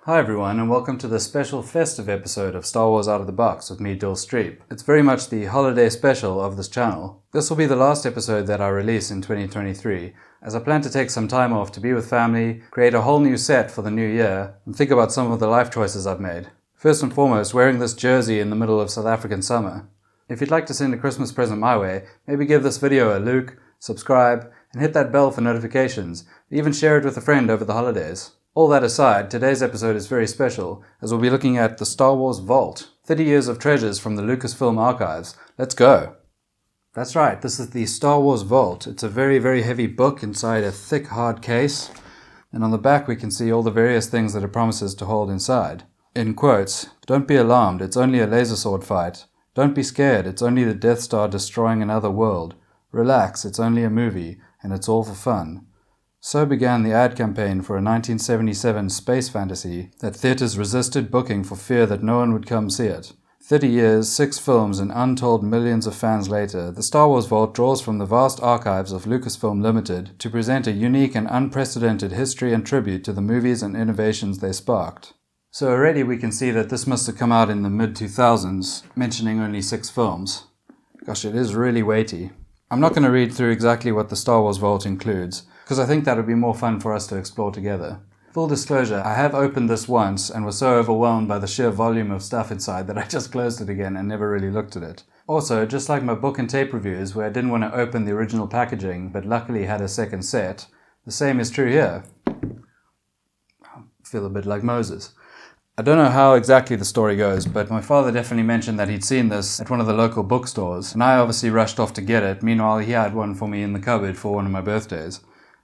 Hi everyone, and welcome to the special festive episode of Star Wars Out of the Box with me, Dill Streep. It's very much the holiday special of this channel. This will be the last episode that I release in 2023, as I plan to take some time off to be with family, create a whole new set for the new year, and think about some of the life choices I've made. First and foremost, wearing this jersey in the middle of South African summer. If you'd like to send a Christmas present my way, maybe give this video a look, subscribe, and hit that bell for notifications, even share it with a friend over the holidays. All that aside, today's episode is very special, as we'll be looking at the Star Wars Vault, 30 years of treasures from the Lucasfilm archives. Let's go! That's right, this is the Star Wars Vault. It's a very, very heavy book inside a thick, hard case, and on the back we can see all the various things that it promises to hold inside. In quotes, "Don't be alarmed, it's only a laser sword fight. Don't be scared, it's only the Death Star destroying another world. Relax, it's only a movie, and it's all for fun." So began the ad campaign for a 1977 space fantasy that theaters resisted booking for fear that no one would come see it. 30 years, 6 films, and untold millions of fans later, the Star Wars Vault draws from the vast archives of Lucasfilm Limited to present a unique and unprecedented history and tribute to the movies and innovations they sparked. So already we can see that this must have come out in the mid-2000s, mentioning only 6 films. Gosh, it is really weighty. I'm not going to read through exactly what the Star Wars Vault includes, because I think that would be more fun for us to explore together. Full disclosure, I have opened this once and was so overwhelmed by the sheer volume of stuff inside that I just closed it again and never really looked at it. Also, just like my book and tape reviews where I didn't want to open the original packaging but luckily had a second set, the same is true here. I feel a bit like Moses. I don't know how exactly the story goes, but my father definitely mentioned that he'd seen this at one of the local bookstores, and I obviously rushed off to get it. Meanwhile, he had one for me in the cupboard for one of my birthdays.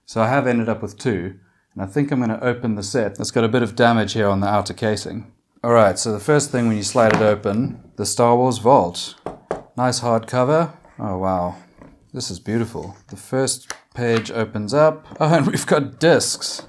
So I have ended up with 2, and I think I'm going to open the set. It's got a bit of damage here on the outer casing. Alright, so the first thing when you slide it open, the Star Wars Vault. Nice hardcover. Oh wow, this is beautiful. The first page opens up. Oh, and we've got discs.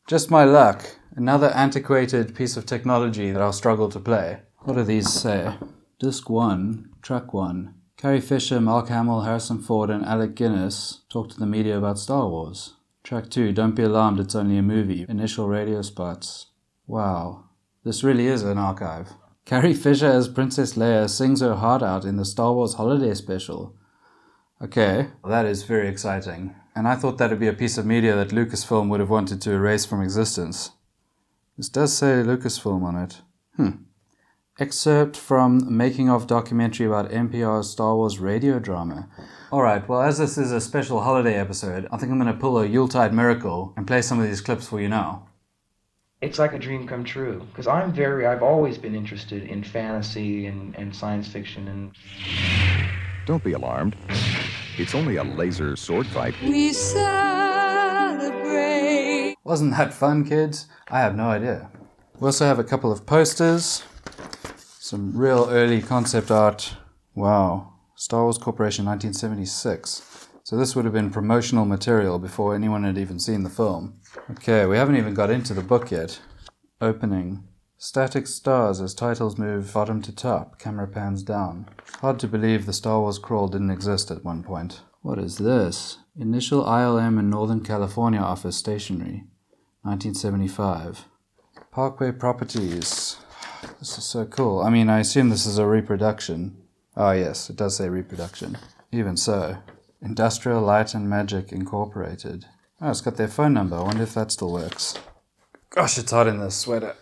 Just my luck. Another antiquated piece of technology that I'll struggle to play. What do these say? Disc 1, Track 1. Carrie Fisher, Mark Hamill, Harrison Ford, and Alec Guinness talk to the media about Star Wars. Track 2, Don't Be Alarmed, It's Only a Movie. Initial radio spots. Wow, this really is an archive. Carrie Fisher as Princess Leia sings her heart out in the Star Wars Holiday Special. Okay, well, that is very exciting. And I thought that would be a piece of media that Lucasfilm would have wanted to erase from existence. This does say Lucasfilm on it. Excerpt from making of documentary about NPR's Star Wars radio drama. Alright, well as this is a special holiday episode, I think I'm going to pull a Yuletide miracle and play some of these clips for you now. It's like a dream come true, because I've always been interested in fantasy and science fiction and... Don't be alarmed. It's only a laser sword fight. We celebrate. Wasn't that fun, kids? I have no idea. We also have a couple of posters. Some real early concept art. Wow. Star Wars Corporation 1976. So this would have been promotional material before anyone had even seen the film. Okay, we haven't even got into the book yet. Opening. Static stars as titles move bottom to top. Camera pans down. Hard to believe the Star Wars crawl didn't exist at one point. What is this? Initial ILM in Northern California office stationery. 1975. Parkway Properties. This is so cool. I mean, I assume this is a reproduction. Oh yes, it does say reproduction. Even so. Industrial Light and Magic Incorporated. Oh, it's got their phone number. I wonder if that still works. Gosh, it's hot in this sweater.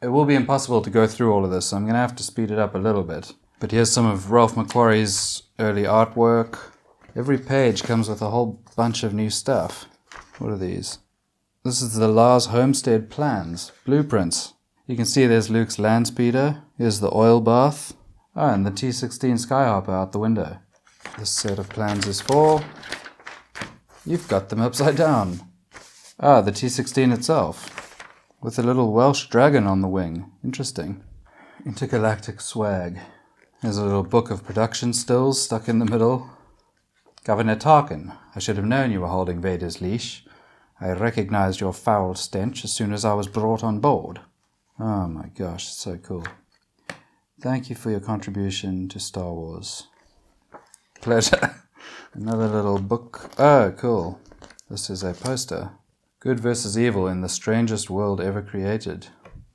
It will be impossible to go through all of this, so I'm going to have to speed it up a little bit. But here's some of Ralph McQuarrie's early artwork. Every page comes with a whole bunch of new stuff. What are these? This is the Lars Homestead plans, blueprints. You can see there's Luke's Landspeeder. Here's the oil bath. Oh, and the T-16 Skyhopper out the window. This set of plans is for... You've got them upside down. Ah, the T-16 itself. With a little Welsh dragon on the wing. Interesting. Intergalactic swag. There's a little book of production stills stuck in the middle. Governor Tarkin, I should have known you were holding Vader's leash. I recognized your foul stench as soon as I was brought on board. Oh my gosh, so cool. Thank you for your contribution to Star Wars. Pleasure. Another little book. Oh, cool. This is a poster. Good versus evil in the strangest world ever created.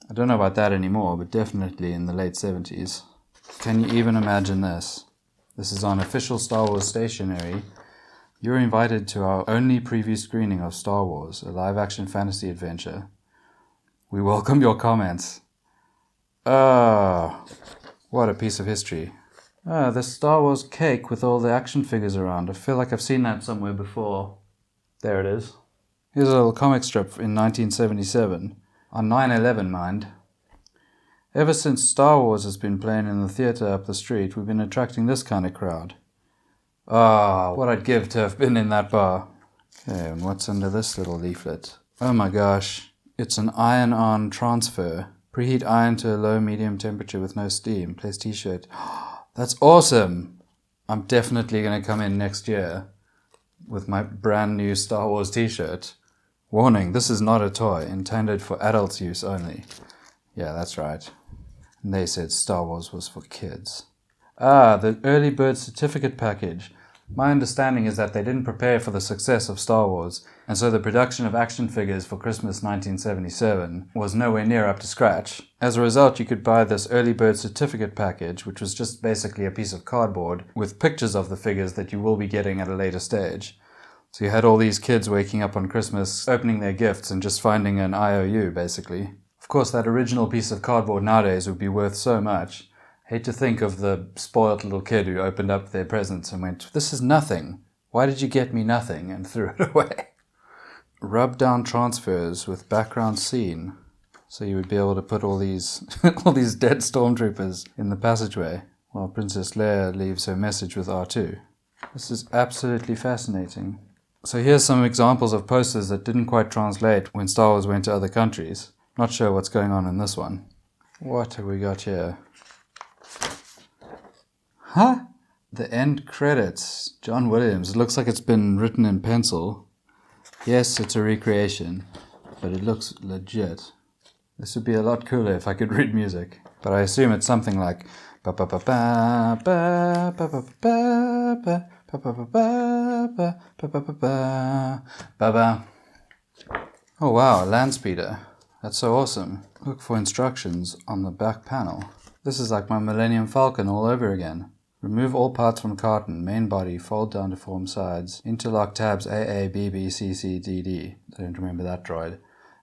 I don't know about that anymore, but definitely in the late 70s. Can you even imagine this? This is on official Star Wars stationery. You're invited to our only preview screening of Star Wars, a live-action fantasy adventure. We welcome your comments. What a piece of history. The Star Wars cake with all the action figures around. I feel like I've seen that somewhere before. There it is. Here's a little comic strip in 1977. On 9/11, mind. Ever since Star Wars has been playing in the theatre up the street, we've been attracting this kind of crowd. What I'd give to have been in that bar. Okay, and what's under this little leaflet? Oh my gosh, it's an iron-on transfer. Preheat iron to a low-medium temperature with no steam. Place t-shirt. That's awesome! I'm definitely going to come in next year with my brand new Star Wars t-shirt. Warning, this is not a toy, intended for adults' use only. Yeah, that's right. And they said Star Wars was for kids. The early bird certificate package. My understanding is that they didn't prepare for the success of Star Wars, and so the production of action figures for Christmas 1977 was nowhere near up to scratch. As a result, you could buy this early bird certificate package, which was just basically a piece of cardboard with pictures of the figures that you will be getting at a later stage. So you had all these kids waking up on Christmas, opening their gifts and just finding an IOU, basically. Of course, that original piece of cardboard nowadays would be worth so much. Hate to think of the spoiled little kid who opened up their presents and went, "This is nothing. Why did you get me nothing?" and threw it away. Rub down transfers with background scene. So you would be able to put all these all these dead stormtroopers in the passageway while Princess Leia leaves her message with R2. This is absolutely fascinating. So here's some examples of posters that didn't quite translate when Star Wars went to other countries. Not sure what's going on in this one. What have we got here? Huh? The end credits. John Williams. It looks like it's been written in pencil. Yes, it's a recreation, but it looks legit. This would be a lot cooler if I could read music. But I assume it's something like ba ba ba ba ba ba ba ba ba. Oh wow, a Landspeeder. That's so awesome. Look for instructions on the back panel. This is like my Millennium Falcon all over again. Remove all parts from carton, main body, fold down to form sides, interlock tabs AA, BB, CC, DD. I don't remember that droid.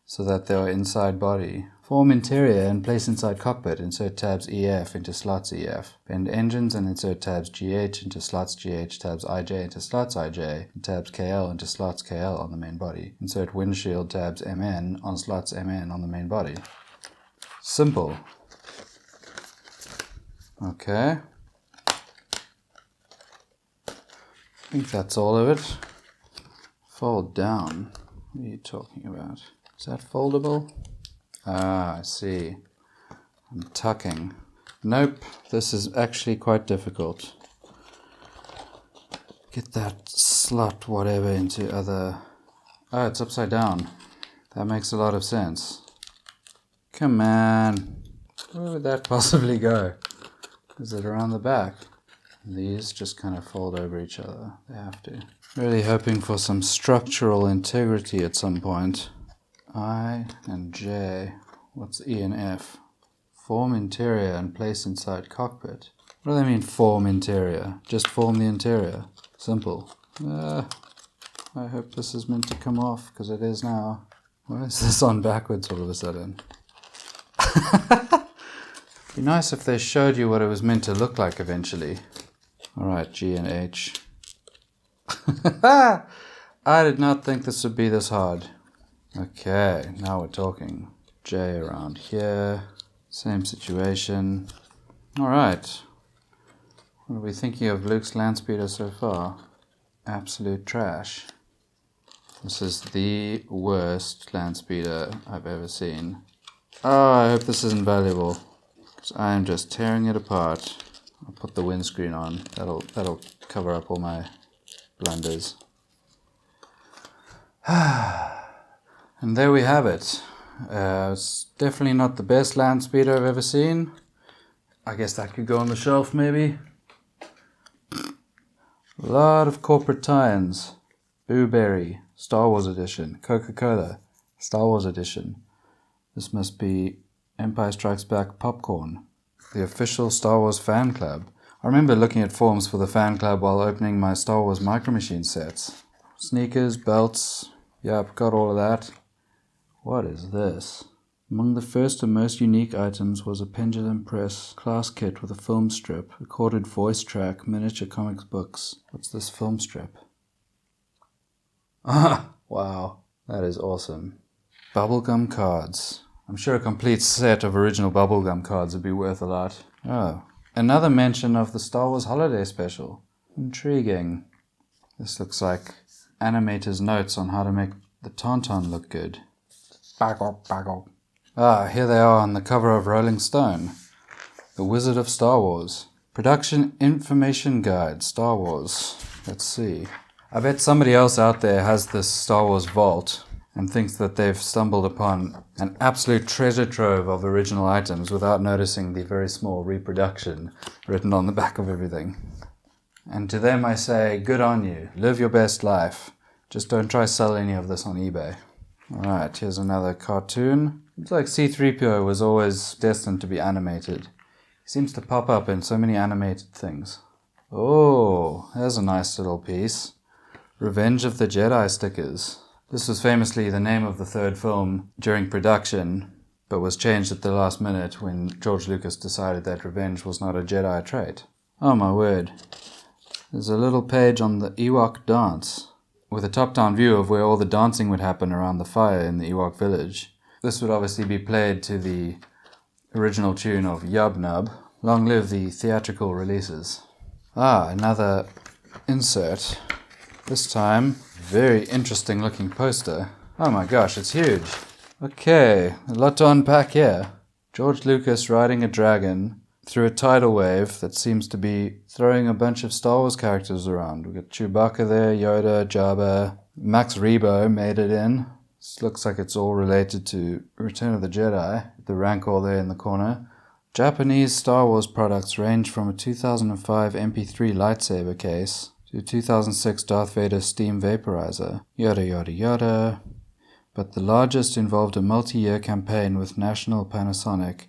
So that they are inside body. Form interior and place inside cockpit. Insert tabs EF into slots EF. Bend engines and insert tabs GH into slots GH, tabs IJ into slots IJ, and tabs KL into slots KL on the main body. Insert windshield tabs MN on slots MN on the main body. Simple. Okay. I think that's all of it. Fold down. What are you talking about? Is that foldable? I see. I'm tucking. Nope, this is actually quite difficult. Get that slot whatever into other... Oh, it's upside down. That makes a lot of sense. Come on. Where would that possibly go? Is it around the back? These just kind of fold over each other. They have to. Really hoping for some structural integrity at some point. I and J. What's E and F? Form interior and place inside cockpit. What do they mean form interior? Just form the interior. Simple. I hope this is meant to come off, because it is now. Why is this on backwards all of a sudden? Be nice if they showed you what it was meant to look like eventually. Alright, G and H. I did not think this would be this hard. Okay, now we're talking. J around here. Same situation. Alright. What are we thinking of Luke's Landspeeder so far? Absolute trash. This is the worst Landspeeder I've ever seen. Oh, I hope this isn't valuable, because I am just tearing it apart. I'll put the windscreen on. That'll cover up all my blunders. And there we have it. It's definitely not the best Landspeeder I've ever seen. I guess that could go on the shelf maybe. A lot of corporate tie-ins. Booberry. Star Wars Edition. Coca-Cola, Star Wars Edition. This must be Empire Strikes Back popcorn. The official Star Wars fan club. I remember looking at forms for the fan club while opening my Star Wars Micro Machine sets. Sneakers, belts, yep, got all of that. What is this? Among the first and most unique items was a Pendulum Press class kit with a film strip, recorded voice track, miniature comics books. What's this film strip? Ah, wow, that is awesome. Bubblegum cards. I'm sure a complete set of original bubblegum cards would be worth a lot. Oh, another mention of the Star Wars Holiday Special. Intriguing. This looks like animators' notes on how to make the Tauntaun look good. Baggle. Ah, here they are on the cover of Rolling Stone. The Wizard of Star Wars. Production Information Guide, Star Wars. Let's see. I bet somebody else out there has this Star Wars vault and thinks that they've stumbled upon an absolute treasure trove of original items without noticing the very small reproduction written on the back of everything. And to them I say, good on you. Live your best life. Just don't try sell any of this on eBay. Alright, here's another cartoon. Looks like C-3PO was always destined to be animated. He seems to pop up in so many animated things. Oh, there's a nice little piece. Revenge of the Jedi stickers. This was famously the name of the third film during production, but was changed at the last minute when George Lucas decided that revenge was not a Jedi trait. Oh my word. There's a little page on the Ewok dance, with a top-down view of where all the dancing would happen around the fire in the Ewok village. This would obviously be played to the original tune of Yub Nub. Long live the theatrical releases. Ah, another insert. This time, very interesting looking poster. Oh my gosh, it's huge. Okay, a lot to unpack here. George Lucas riding a dragon through a tidal wave that seems to be throwing a bunch of Star Wars characters around. We've got Chewbacca there, Yoda, Jabba, Max Rebo made it in. This looks like it's all related to Return of the Jedi, the Rancor there in the corner. Japanese Star Wars products range from a 2005 MP3 lightsaber case to a 2006 Darth Vader steam vaporizer, yada yada yada. But the largest involved a multi-year campaign with National Panasonic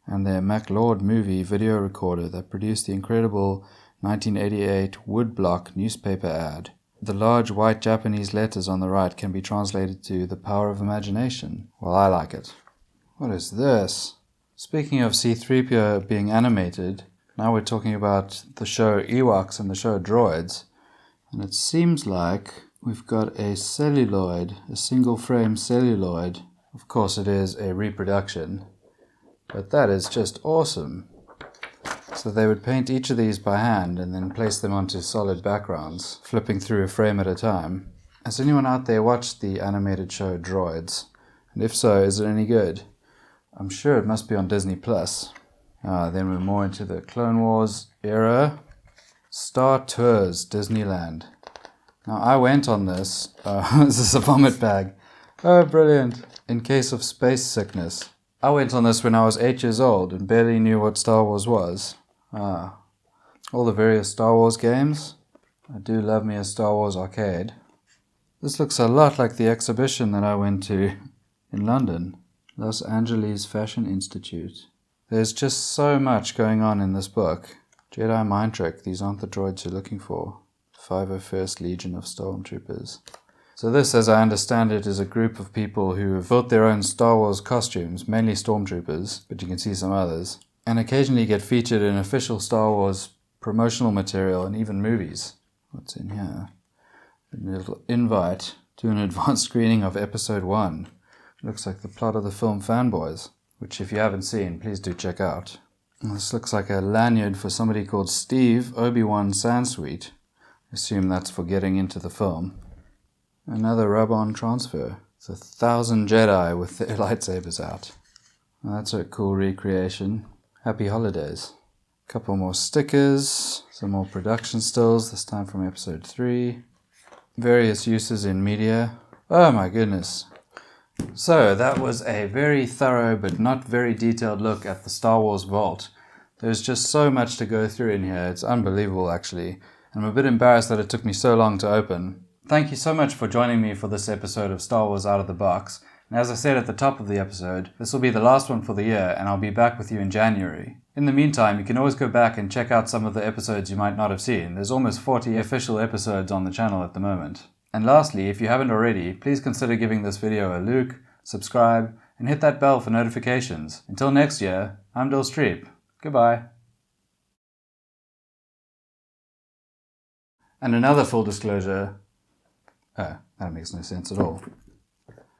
and their MacLeod movie video recorder that produced the incredible 1988 woodblock newspaper ad. The large white Japanese letters on the right can be translated to the power of imagination. Well, I like it. What is this? Speaking of C-3PO being animated, now we're talking about the show Ewoks and the show Droids. And it seems like we've got a celluloid, a single frame celluloid. Of course it is a reproduction, but that is just awesome. So they would paint each of these by hand and then place them onto solid backgrounds, flipping through a frame at a time. Has anyone out there watched the animated show Droids? And if so, is it any good? I'm sure it must be on Disney+. Then we're more into the Clone Wars era. Star Tours Disneyland. Now I went on this. This is a vomit bag. Oh, brilliant. In case of space sickness. I went on this when I was 8 years old and barely knew what Star Wars was. All the various Star Wars games. I do love me a Star Wars arcade. This looks a lot like the exhibition that I went to in London. Los Angeles Fashion Institute. There's just so much going on in this book. Jedi Mind Trick, these aren't the droids you're looking for. 501st Legion of Stormtroopers. So this, as I understand it, is a group of people who have built their own Star Wars costumes, mainly Stormtroopers, but you can see some others, and occasionally get featured in official Star Wars promotional material and even movies. What's in here? A little invite to an advanced screening of Episode 1. Looks like the plot of the film Fanboys, which if you haven't seen, please do check out. This looks like a lanyard for somebody called Steve Obi-Wan Sansweet. I assume that's for getting into the film. Another rub-on transfer. It's 1,000 Jedi with their lightsabers out. Well, that's a cool recreation. Happy holidays. Couple more stickers, some more production stills, this time from Episode 3. Various uses in media. Oh my goodness. So that was a very thorough but not very detailed look at the Star Wars vault. There's just so much to go through in here. It's unbelievable actually. And I'm a bit embarrassed that it took me so long to open. Thank you so much for joining me for this episode of Star Wars Out of the Box. And as I said at the top of the episode, this will be the last one for the year, and I'll be back with you in January. In the meantime, you can always go back and check out some of the episodes you might not have seen. There's almost 40 official episodes on the channel at the moment. And lastly, if you haven't already, please consider giving this video a like, subscribe, and hit that bell for notifications. Until next year, I'm Dill Streep. Goodbye. And another full disclosure... Oh, that makes no sense at all.